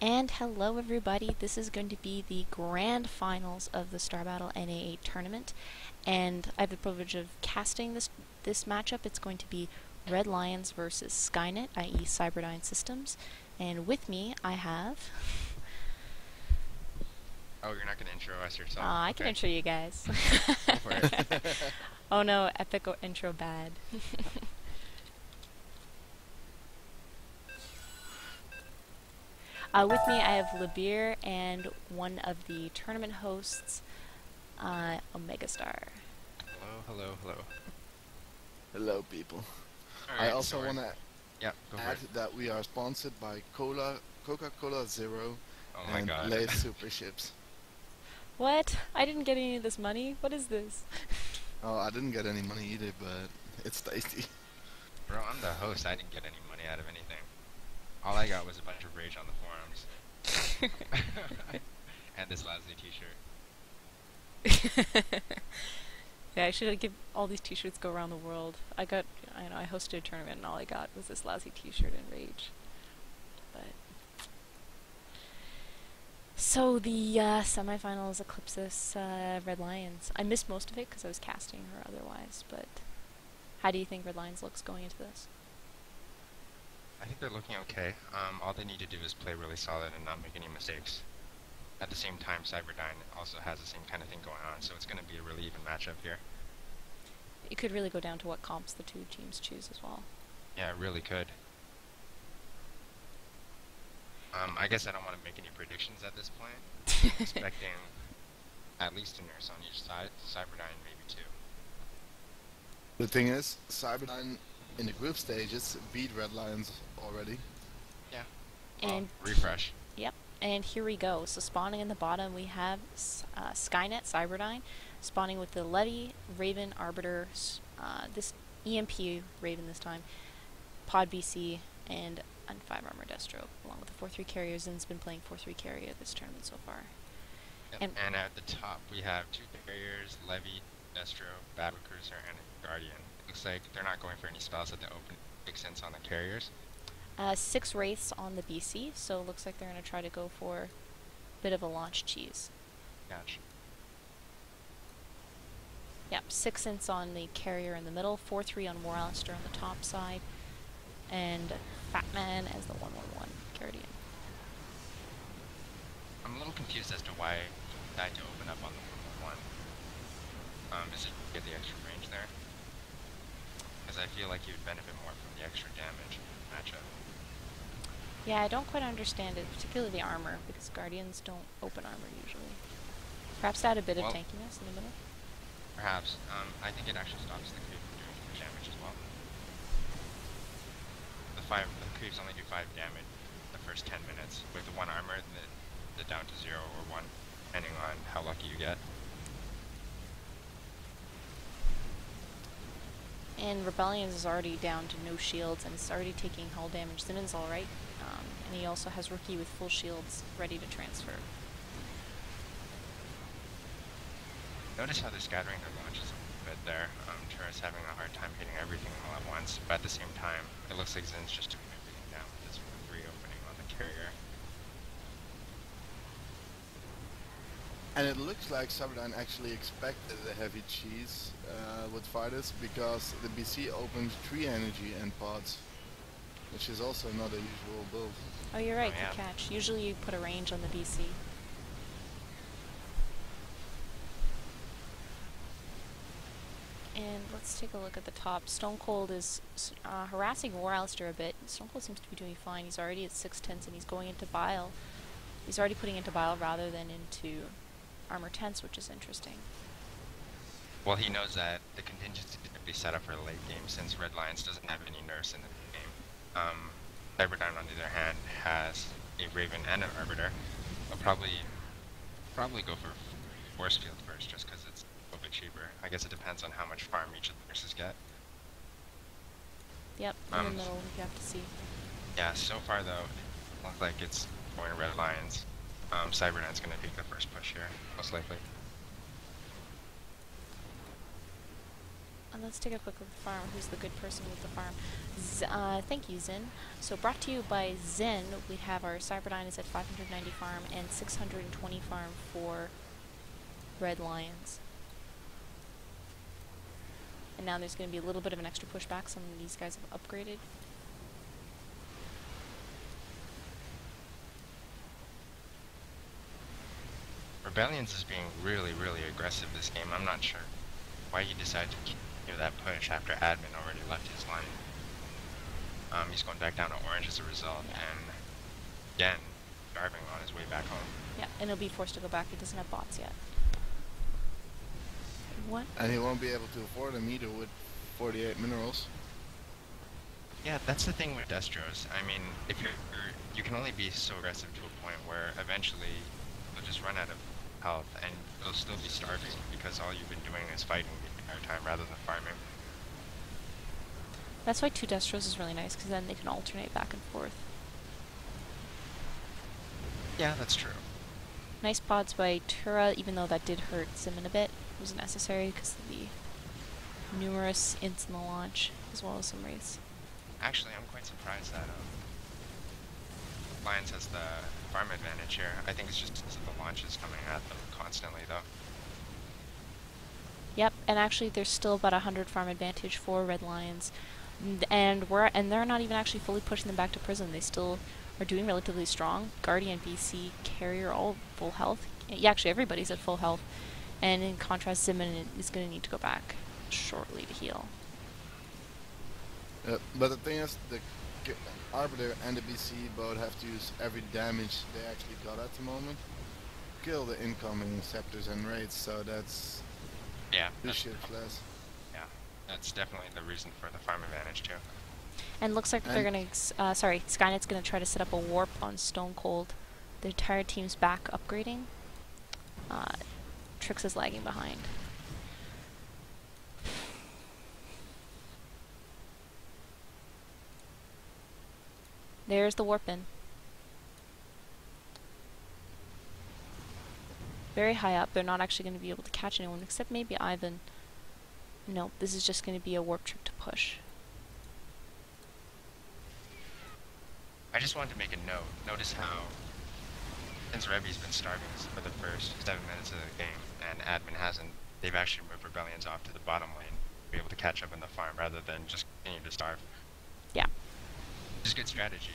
And hello everybody, this is going to be the grand finals of the Star Battle NA8 tournament, and I have the privilege of casting this matchup. It's going to be Red Lions versus Skynet, i.e. Cyberdyne Systems, and with me I have... Oh, you're not going to intro us yourself? I can intro you guys. Go for it. Oh no, epic intro bad. With me I have Libeer and one of the tournament hosts, OmegaStar. Hello. Hello, people. Right, I also want to add it. that we are sponsored by Coca-Cola Zero Oh my and god. Lay's Super Chips. What? I didn't get any of this money? What is this? Oh, I didn't get any money either, but it's tasty. Bro, I'm the host. I didn't get any money out of anything. All I got was a bunch of rage on the forums. And this lousy t-shirt. Yeah, I should give all these t-shirts go around the world. I hosted a tournament and all I got was this lousy t-shirt and rage. But so the semifinals eclipse this Red Lions. I missed most of it because I was casting or otherwise, but how do you think Red Lions looks going into this? I think they're looking okay. All they need to do is play really solid and not make any mistakes. At the same time, Cyberdyne also has the same kind of thing going on, so it's going to be a really even matchup here. It could really go down to what comps the two teams choose as well. Yeah, it really could. I guess I don't want to make any predictions at this point. I'm expecting at least a nurse on each side, Cyberdyne maybe two. The thing is, Cyberdyne in the group stages beat Red Lions already. Yeah. And refresh. Yep. And here we go. So spawning in the bottom we have Skynet, Cyberdyne, spawning with the Levy, Raven, Arbiter, this EMP Raven this time, Pod BC, and 5 Armor Destro, along with the 4-3 carrier. Zin's been playing 4-3 carrier this tournament so far. Yep. And at the top we have 2 carriers, Levy, Destro, Battle Cruiser, and Guardian. Looks like they're not going for any spells at the open. Makes sense on the carriers. 6 Wraiths on the BC, so it looks like they're going to try to go for a bit of a launch cheese. Gotcha. Yep, 6 Ints on the carrier in the middle, 4-3 on War Alistair on the top side, and Fatman as the 1-1-1 Guardian. I'm a little confused as to why you died to open up on the 1-1-1. Is it to get the extra range there? Because I feel like you'd benefit more from the extra damage matchup. Yeah, I don't quite understand it, particularly the armor, because Guardians don't open armor usually. Perhaps add a bit of tankiness in the middle? Perhaps. I think it actually stops the creep from doing too much damage as well. The creeps only do 5 damage the first 10 minutes. With the 1 armor, the down to 0 or 1, depending on how lucky you get. And Rebellions is already down to no shields, and it's already taking hull damage. Zinin's alright, and he also has Rookie with full shields ready to transfer. Notice how they're scattering their launches a bit there. Turret's having a hard time hitting everything all at once, but at the same time, it looks like Zin's just doing everything down with this 3 opening on the carrier. And it looks like Cyberdyne actually expected a heavy cheese with fighters, because the BC opened 3 energy and pods, which is also not a usual build. Oh, you're right, Oh, yeah. good catch. Usually you put a range on the BC. And let's take a look at the top. Stone Cold is harassing War Alistair a bit. Stone Cold seems to be doing fine. He's already at 6 tenths and he's going into Bile. He's already putting into Bile rather than into Armor Tense, which is interesting. Well, he knows that the contingency is going to be set up for the late game, since Red Lions doesn't have any nurse in the game. Cyberdyne, on the other hand, has a Raven and an Arbiter. They'll probably go for Force Field first, just because it's a bit cheaper. I guess it depends on how much farm each of the nurses get. Yep, in the middle, you have to see. Yeah, so far though, it looks like it's going to Red Lions. Cyberdyne's going to take the first push here, most likely. let's take a quick look at the farm. Who's the good person with the farm? Thank you, Zin. So brought to you by Zin, we have our Cyberdyne is at 590 farm and 620 farm for Red Lions. And now there's going to be a little bit of an extra pushback. Some of these guys have upgraded. Rebellions is being really, really aggressive this game. I'm not sure why he decided to give that push after admin already left his line. He's going back down to orange as a result, and again, driving on his way back home. Yeah, and he'll be forced to go back. He doesn't have bots yet. What? And he won't be able to afford them either with 48 minerals. Yeah, that's the thing with Destros. I mean, if you can only be so aggressive to a point where eventually you'll just run out of health, and you'll still be starving because all you've been doing is fighting the entire time rather than farming. That's why 2 Destros is really nice, because then they can alternate back and forth. Yeah, that's true. Nice pods by Tura, even though that did hurt Simon a bit. It was necessary because of the numerous ints in the launch, as well as some wraiths. Actually, I'm quite surprised that Lions has the farm advantage here. I think it's just because of the launches coming at them constantly, though. Yep, and actually there's still about 100 farm advantage for Red Lions. And they're not even actually fully pushing them back to prison. They still are doing relatively strong. Guardian, BC, Carrier, all full health. Yeah, actually everybody's at full health. And in contrast, Zimin is going to need to go back shortly to heal. But the thing is, the Arbiter and the BC both have to use every damage they actually got at the moment. Kill the incoming Scepters and Raids, so that's... Yeah. This shit's less. Yeah, that's definitely the reason for the farm advantage, too. And looks like they're going to... sorry, Skynet's going to try to set up a warp on Stone Cold. The entire team's back upgrading. Trix is lagging behind. There's the warp in. Very high up. They're not actually going to be able to catch anyone, except maybe Ivan. No, this is just going to be a warp trick to push. I just wanted to make a note. Notice how, since Rebby's been starving for the first 7 minutes of the game, and admin hasn't, they've actually moved Rebellions off to the bottom lane to be able to catch up in the farm rather than just continue to starve. Yeah. Which is good strategy,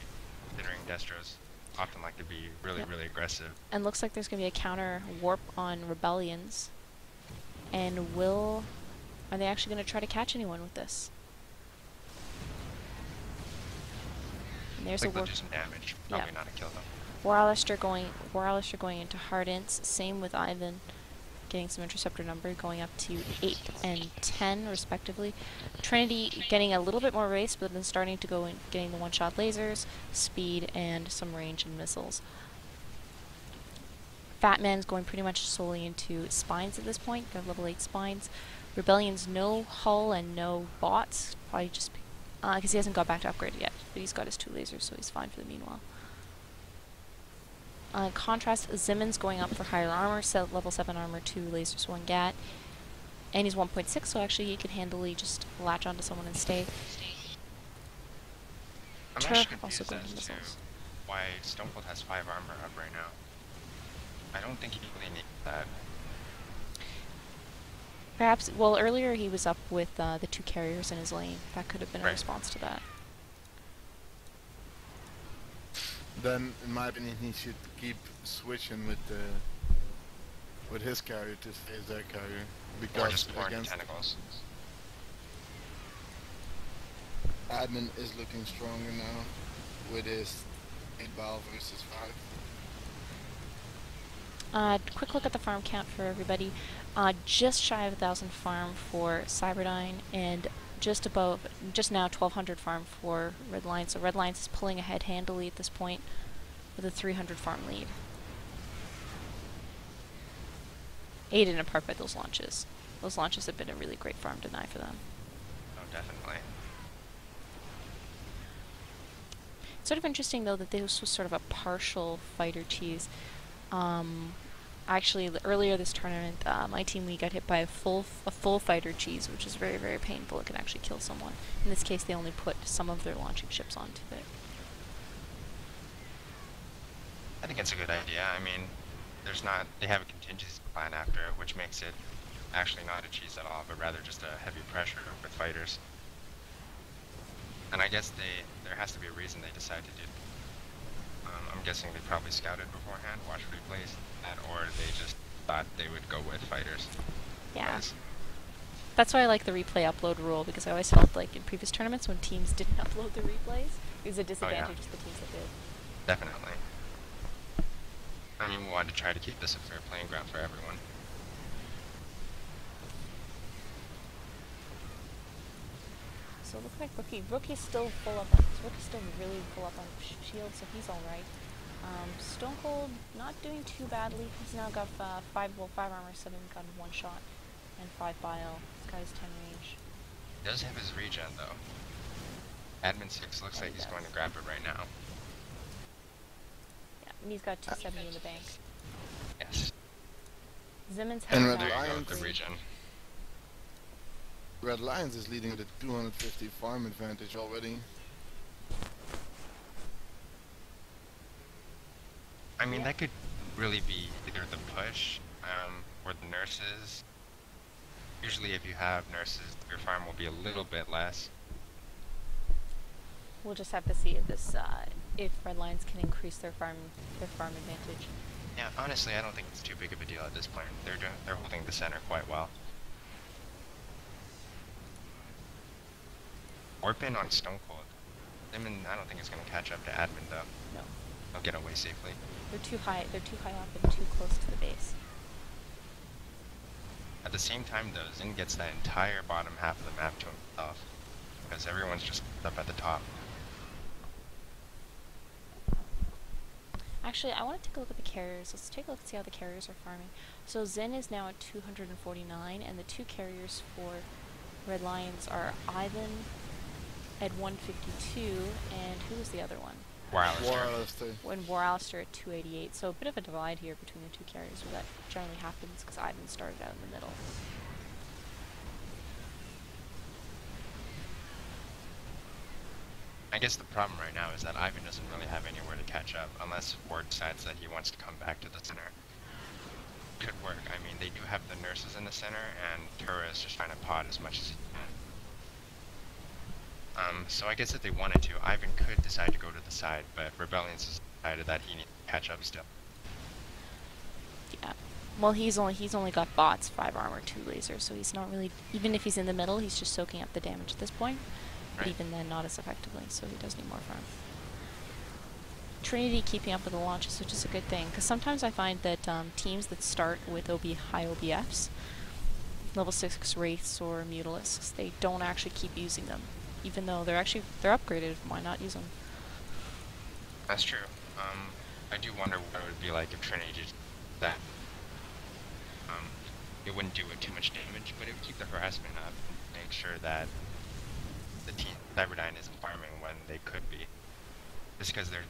considering Destros often like to be really, really aggressive. And looks like there's going to be a counter warp on Rebellions. And are they actually going to try to catch anyone with this? And there's a warp. Do some damage, probably not a kill though. War Alistair going into hard ints. Same with Ivan, getting some interceptor number, going up to 8 and 10 respectively. Trinity getting a little bit more race, but then starting to go in, getting the one-shot lasers, speed, and some range and missiles. Fatman's going pretty much solely into spines at this point. Got level 8 spines. Rebellion's no hull and no bots. Probably just because he hasn't got back to upgrade yet, but he's got his 2 lasers, so he's fine for the meanwhile. In contrast, Zimin's going up for higher armor, level 7 armor, 2 lasers, 1 GAT. And he's 1.6, so actually he can handily just latch onto someone and stay. I'm Tur actually also confused going as to to missiles. why Stone Cold has 5 armor up right now. I don't think he really needs that. Perhaps, well, earlier he was up with the 2 carriers in his lane. That could have been a response to that. Then, in my opinion, he should keep switching with his carrier to stay as their carrier. Because Or just pouring against tentacles. admin is looking stronger now with his 8 ball versus 5. Quick look at the farm count for everybody. Just shy of 1,000 farm for Cyberdyne, and just now 1,200 farm for Red Lions. So Red Lions is pulling ahead handily at this point with a 300 farm lead. Aided in part by those launches. Those launches have been a really great farm deny for them. Oh, definitely. It's sort of interesting though that this was sort of a partial fighter cheese. Actually, earlier this tournament, my team we got hit by a full fighter cheese, which is very, very painful. It can actually kill someone. In this case, they only put some of their launching ships onto it. I think it's a good idea. I mean, they have a contingency plan after it, which makes it actually not a cheese at all, but rather just a heavy pressure with fighters. And I guess there has to be a reason they decide to do it. I'm guessing they probably scouted beforehand, watched replays, or they just thought they would go with fighters. Yeah. That's why I like the replay upload rule, because I always felt like in previous tournaments when teams didn't upload the replays, it was a disadvantage to the teams that did. Definitely. I mean, we wanted to try to keep this a fair playing ground for everyone. So it looks like Rookie's still full up. Rookie's still really full up on shield, so he's all right. Stone Cold not doing too badly. He's now got 5 armor, 7 gun, 1 shot, and 5 bio. This guy's 10 range. He does have his regen though. Admin 6 looks like he's going to grab it right now. Yeah, and he's got 270 in the bank. Yes. Zimon's And having there you go with the regen. Red Lions is leading with a 250 farm advantage already. I mean, that could really be either the push, or the nurses. Usually if you have nurses, your farm will be a little bit less. We'll just have to see if Red Lions can increase their farm advantage. Yeah, honestly, I don't think it's too big of a deal at this point. They're holding the center quite well. Warp in on Stone Cold. Simon, I don't think it's going to catch up to Admin though. No. They'll get away safely. They're too high up and too close to the base. At the same time though, Zin gets that entire bottom half of the map to himself, because everyone's just up at the top. Actually, I want to take a look at the carriers. Let's take a look and see how the carriers are farming. So Zen is now at 249, and the 2 carriers for Red Lions are Ivan at 152, and who was the other one? Waralister. When Waralister at 288. So a bit of a divide here between the 2 carriers, where that generally happens because Ivan started out in the middle. I guess the problem right now is that Ivan doesn't really have anywhere to catch up, unless Ward decides that he wants to come back to the center. Could work. I mean, they do have the nurses in the center, and Tura is just trying to pod as much as he can. So I guess if they wanted to, Ivan could decide to go to the side, but Rebellions has decided that he needs to catch up still. Yeah. Well, he's only got bots, 5 armor, 2 lasers, so he's not really, even if he's in the middle, he's just soaking up the damage at this point. But Right. even then, not as effectively, so he does need more farm. Trinity keeping up with the launches, which is a good thing, because sometimes I find that teams that start with high OBFs, level 6 Wraiths or Mutalisks, they don't actually keep using them, even though they're upgraded. Why not use them? That's true. I do wonder what it would be like if Trinity did that. It wouldn't do it too much damage, but it would keep the harassment up and make sure that the team Cyberdyne isn't farming when they could be. Just because they're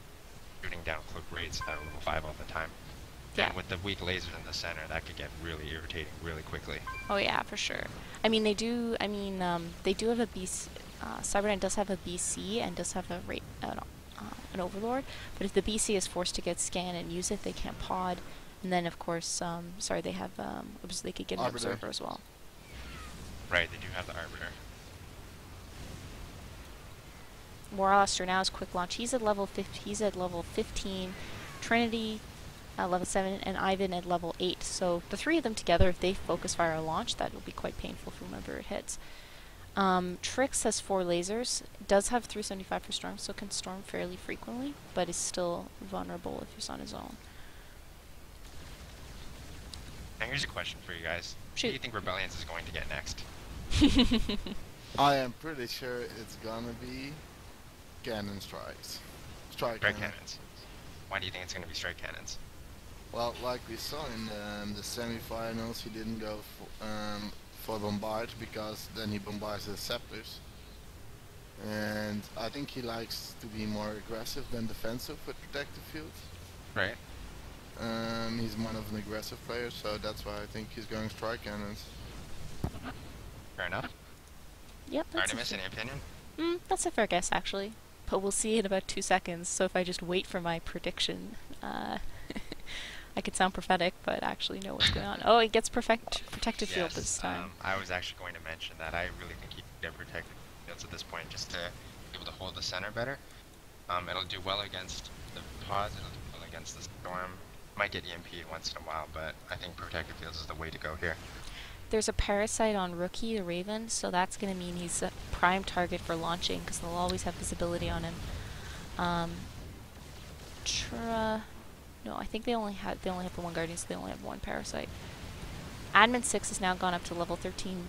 shooting down cloak raids at level 5 all the time. Yeah. And with the weak lasers in the center, that could get really irritating really quickly. Oh yeah, for sure. I mean, they do have a BC. Cyberdyne does have a BC and does have an Overlord, but if the BC is forced to get scan and use it, they can't pod. And then, of course, they have they could get an Arbiter. Observer as well. Right, they do have the Arbiter. Waralister now is quick launch. He's at level 15. Trinity at level 7, and Ivan at level 8. So the 3 of them together, if they focus fire a launch, that will be quite painful for whomever it hits. Trix has 4 lasers, does have 375 for storm, so can storm fairly frequently, but is still vulnerable if he's on his own. Now here's a question for you guys. Shoot. Who do you think Rebellions is going to get next? I am pretty sure it's gonna be cannon strikes. Strike Strike cannon. cannons. Why do you think it's going to be strike cannons? Well, like we saw in the semi-finals, he didn't go for bombard because then he bombards the scepters. And I think he likes to be more aggressive than defensive with protective fields. Right. He's more of an aggressive player, so that's why I think he's going strike cannons. Fair enough. Yep, that's Artemis, any opinion? that's a fair guess, actually. But we'll see in about 2 seconds, so if I just wait for my prediction, I could sound prophetic, but actually know what's going on. Oh, it gets protected field this time. I was actually going to mention that. I really think he can get protected fields at this point just to be able to hold the center better. It'll do well against the pods, it'll do well against the storm. Might get EMP'd once in a while, but I think protected fields is the way to go here. There's a parasite on Rookie, the Raven, so that's going to mean he's a prime target for launching, because they'll always have visibility on him. No, I think they only have the one Guardian, so they only have one parasite. Admin 6 has now gone up to level 13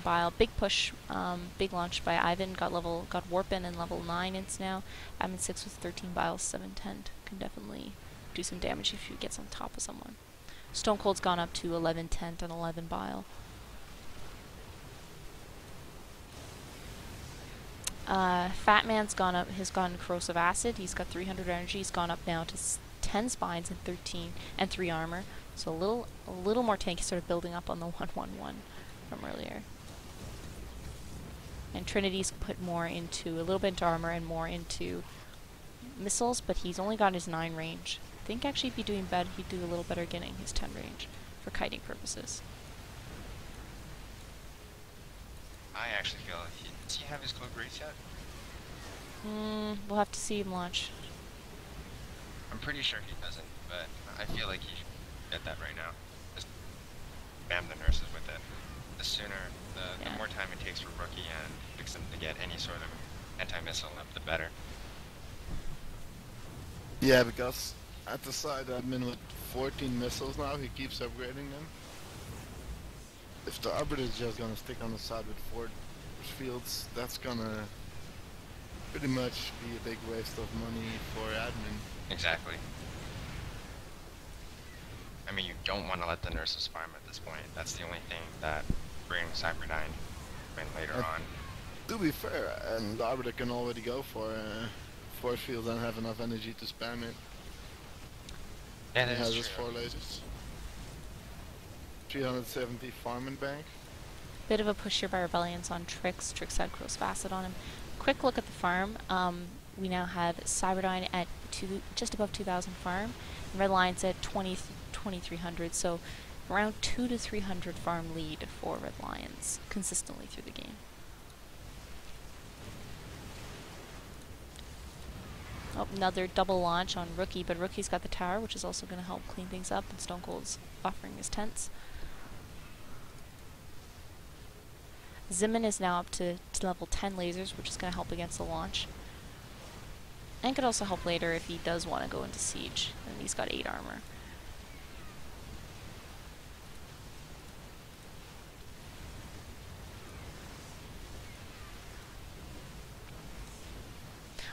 bile. Big push, big launch by Ivan. Got warp in level 9 ins now. Admin 6 with 13 bile, 710. Can definitely do some damage if he gets on top of someone. Stone Cold's gone up to 11 tent and 11 bile. Fat Man's gone up. Has gone corrosive acid. He's got 300 energy. He's gone up now to 10 spines and 13 and 3 armor. So a little more tanky, sort of building up on the 111 from earlier. And Trinity's put more into a little bit into armor and more into missiles, but he's only got his 9 range. I think actually if he'd doing better, he'd do a little better getting his 10 range for kiting purposes. I actually feel does he have his cloak race yet? We'll have to see him launch. I'm pretty sure he doesn't, but I feel like he should get that right now. Just spam the nurses with it. The sooner, the more time it takes for Rookie and Vixen to get any sort of anti-missile up, the better. Yeah, because at the side admin with 14 missiles now, he keeps upgrading them. If the Arbiter is just gonna stick on the side with 4 fields, that's gonna pretty much be a big waste of money for admin. Exactly. I mean, you don't want to let the nurses farm at this point. That's the only thing that brings Cyberdyne in later on. To be fair, and the Arbiter can already go for 4 fields and have enough energy to spam it. Yeah, he that has is his true. 4 lasers. 370 farm and bank. Bit of a push here by Rebellions on Trix. Trix had corrosive acid on him. Quick look at the farm. We now have Cyberdyne at just above 2,000 farm, and Red Lions at 2,300. So around 200 to 300 farm lead for Red Lions consistently through the game. Oh, another double launch on Rookie, but Rookie's got the tower, which is also going to help clean things up, and Stone Cold's offering his tents. Zimin is now up to level 10 lasers, which is going to help against the launch. And could also help later if he does want to go into siege, and he's got 8 armor.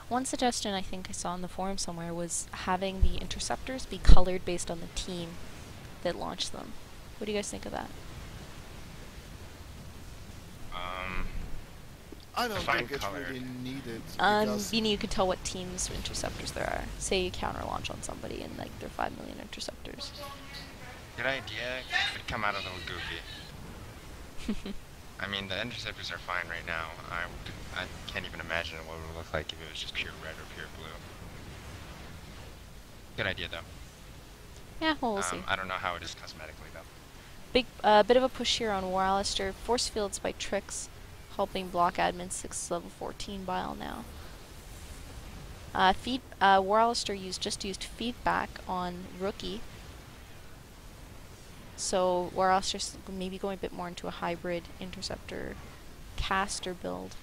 One suggestion I think I saw on the forum somewhere was having the interceptors be colored based on the team that launched them. What do you guys think of that? I don't think it's really needed. You could tell what team's interceptors there are. Say you counter launch on somebody and like there are 5 million interceptors. Good idea. Could come out a little goofy. I mean, the interceptors are fine right now. I can't even imagine what it would look like if it was just pure red or pure blue. Good idea, though. Yeah, well, we'll see. I don't know how it is cosmetically, though. Bit of a push here on War Alistair. Force fields by Trix, helping block admin 6 level 14 bile now. War Alistair just used feedback on Rookie. So War Alistair's maybe going a bit more into a hybrid interceptor caster build.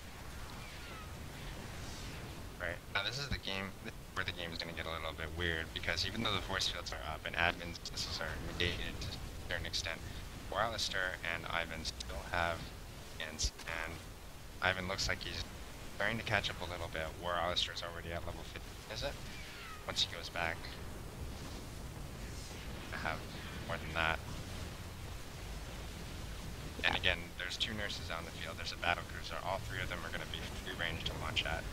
Right. Now this is where the game is going to get a little bit weird, because even though the force fields are up and admin's missiles are negated to a certain extent, War Alistair and Ivan still have ins, and Ivan looks like he's starting to catch up a little bit. War Alistair's already at level 50, is it? Once he goes back, I have more than that. And again, there's 2 nurses out in the field, there's a battle cruiser, all 3 of them are going to be free range to launch at.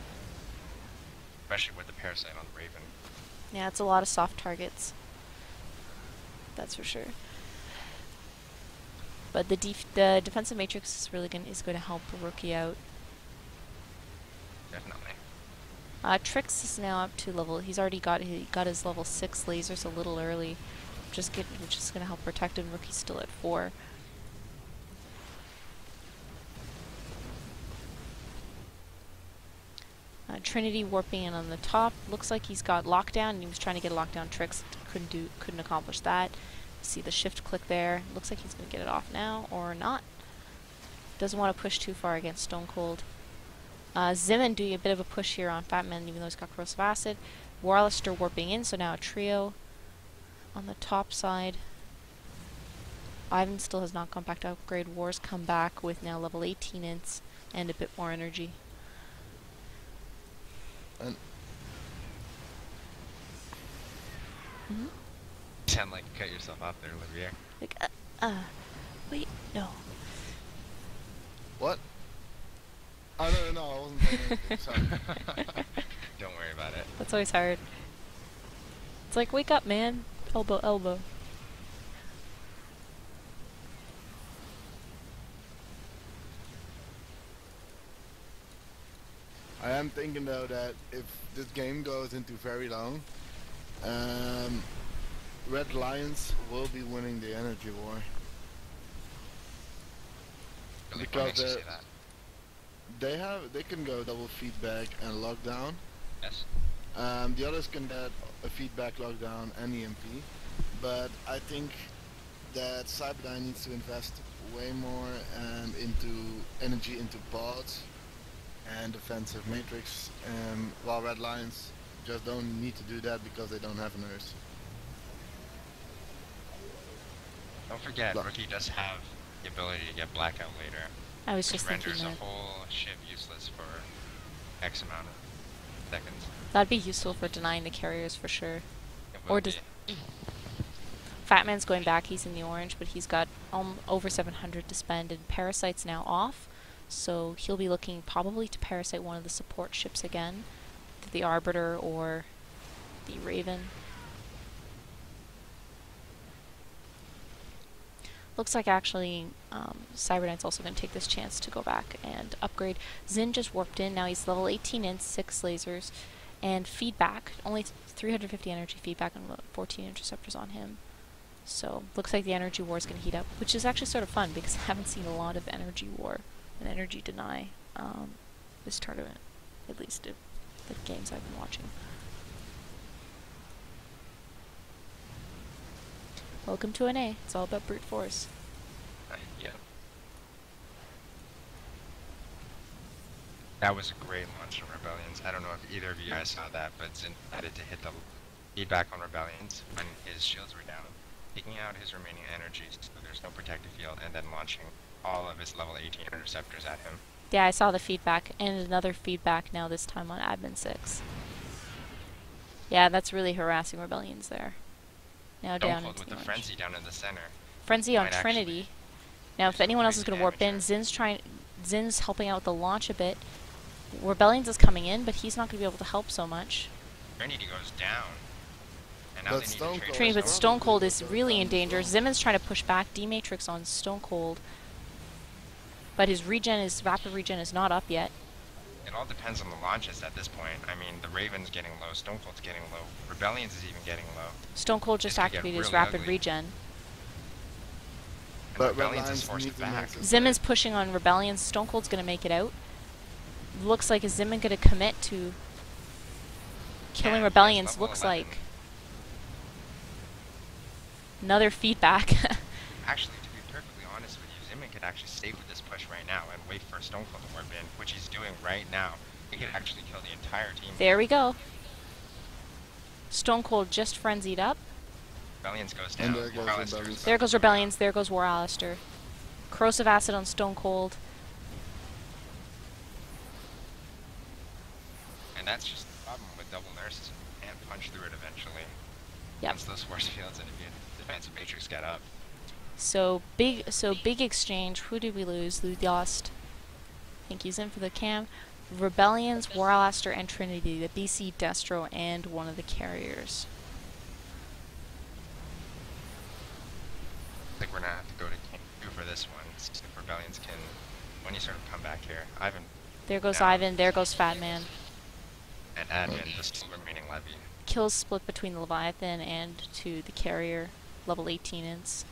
Especially with the parasite on the Raven. Yeah, it's a lot of soft targets. That's for sure. But the defensive matrix is really going to help Rookie out. Definitely. Trix is now up to level. He's already got his level 6 lasers a little early, which is going to help protect him. Rookie's still at 4. Trinity warping in on the top. Looks like he's got lockdown, and he was trying to get a lockdown. Trix couldn't accomplish that. See the shift click there. Looks like he's going to get it off now, or not. Doesn't want to push too far against Stone Cold. Zimin doing a bit of a push here on Fatman, even though he's got corrosive acid. Warlister warping in, so now a trio on the top side. Ivan still has not gone back to upgrade. War's come back with now level 18 ints and a bit more energy. And Mm-hmm. You sound like you cut yourself off there, Libeer. Like, wait, no. what? Oh no, I wasn't saying anything. Sorry. Don't worry about it. That's always hard. It's like, wake up, man. Elbow, elbow. I am thinking though that if this game goes into very long, Red Lions will be winning the energy war. Really Because makes you say that. they can go double feedback and lockdown. Yes. The others can get a feedback, lockdown, and EMP. But I think that Cyberdyne needs to invest way more into energy into pods and defensive matrix, while Red Lions just don't need to do that because they don't have a nurse. Don't forget, Rookie does have the ability to get blackout later, I was which just thinking renders a that. whole ship useless for X amount of seconds. That'd be useful for denying the carriers for sure. It will Or does be. Fatman's going back, he's in the orange, but he's got over 700 to spend, and Parasite's now off, so he'll be looking probably to Parasite one of the support ships again, the Arbiter or the Raven. Looks like actually Cyberdyne's also going to take this chance to go back and upgrade. Zin just warped in, now he's level 18 in, 6 lasers, and feedback, only 350 energy feedback and 14 interceptors on him. So, looks like the energy war is going to heat up, which is actually sort of fun because I haven't seen a lot of energy war and energy deny this tournament, at least the games I've been watching. Welcome to NA. It's all about brute force. Yeah. That was a great launch on Rebellions. I don't know if either of you guys saw that, but Zin decided to hit the feedback on Rebellions when his shields were down, taking out his remaining energy so there's no protective field, and then launching all of his level 18 interceptors at him. Yeah, I saw the feedback, and another feedback now this time on Admin 6. Yeah, that's really harassing Rebellions there. Now Stone down Cold into with the the orange. Frenzy down in the center. Frenzy on might Trinity. actually Now, do if some anyone else is crazy going to warp in, damage there. Zin's helping out with the launch a bit. Rebellions is coming in, but he's not going to be able to help so much. Trinity goes down. And now But they need Stone to trade Cold- Trinity, but Stone Stone Cold Cold is goes really down in as danger. well. Zimon's trying to push back D-Matrix on Stone Cold. But his rapid regen is not up yet. It all depends on the launches at this point. I mean, the Raven's getting low, Stone Cold's getting low, Rebellions is even getting low. Stone Cold just This could get activated his really rapid ugly. regen. And But Red Rebellions is Lions forced need to back. make this Zimon's pushing on Rebellions. Stone Cold's going to make it out. Looks like is Zimon going to commit to killing Yeah, Rebellions? level Looks 11. like. Another feedback. Actually, to be perfectly honest with you, Zimin could actually stay with this push right now and wait for Stone Cold to warp in, which he's doing right now. He could actually kill the entire team. There we go. Stone Cold just frenzied up. Rebellions goes And down. there goes Morales Rebellions. goes There up. goes Rebellions. There goes War Alistair. Corrosive acid on Stone Cold. And that's just the problem with double nurses. You can't punch through it eventually. Yep. Once those force fields and defensive matrix get up. So big exchange. Who did we lose? We lost. I think he's in for the cam. Rebellions, War Alistair, and Trinity. The BC, Destro, and one of the carriers. think we're gonna have to go to Game 2 for this one. See if Rebellions can any sort of comeback here. Ivan There goes down, Ivan, there goes Fat Man. and Admin, the still remaining levy. Kills split between the Leviathan and to the carrier, level 18 ins.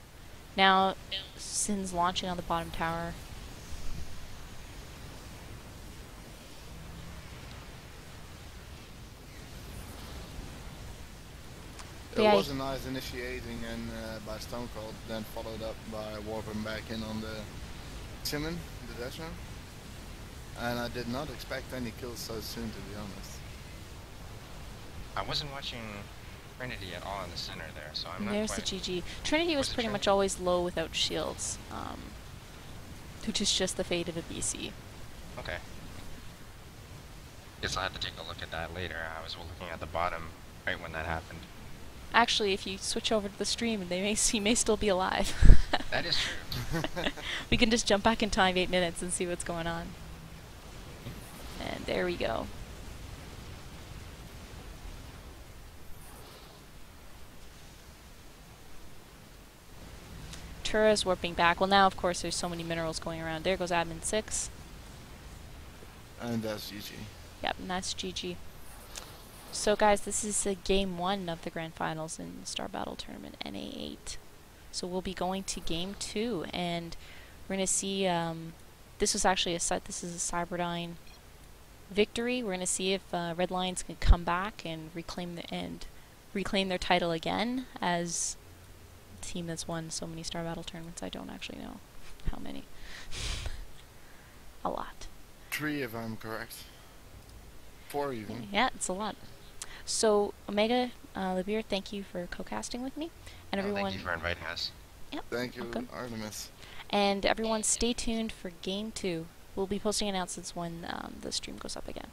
Now, Sin's launching on the bottom tower. It Yeah, was a nice initiating and by Stone Cold, then followed up by warping back in on the Simon, the Dashman. And I did not expect any kills so soon, to be honest. I wasn't watching Trinity at all in the center there, so I'm And not there's quite... the GG. Trinity was Was it pretty much Trinity? always low without shields, which is just the fate of a BC. Okay. Guess I'll have to take a look at that later. I was looking at the bottom right when that happened. Actually, if you switch over to the stream, he may still be alive. That is true. We can just jump back in time 8 minutes and see what's going on. And there we go. Tura's warping back. Well, now, of course, there's so many minerals going around. There goes Admin 6. And that's GG. Yep, and that's GG. So, guys, this is game 1 of the Grand Finals in Star Battle Tournament NA8. So we'll be going to game 2, and we're going to see, this is a Cyberdyne victory. We're going to see if Red Lions can come back and reclaim their title again as a team that's won so many Star Battle tournaments. I don't actually know how many. A lot. 3 if I'm correct. 4 even. Yeah, it's a lot. So, Omega, Libeer, thank you for co-casting with me. And everyone, Thank you for inviting us. yep, Thank you, welcome. Artemis. And everyone, stay tuned for game 2. We'll be posting announcements when the stream goes up again.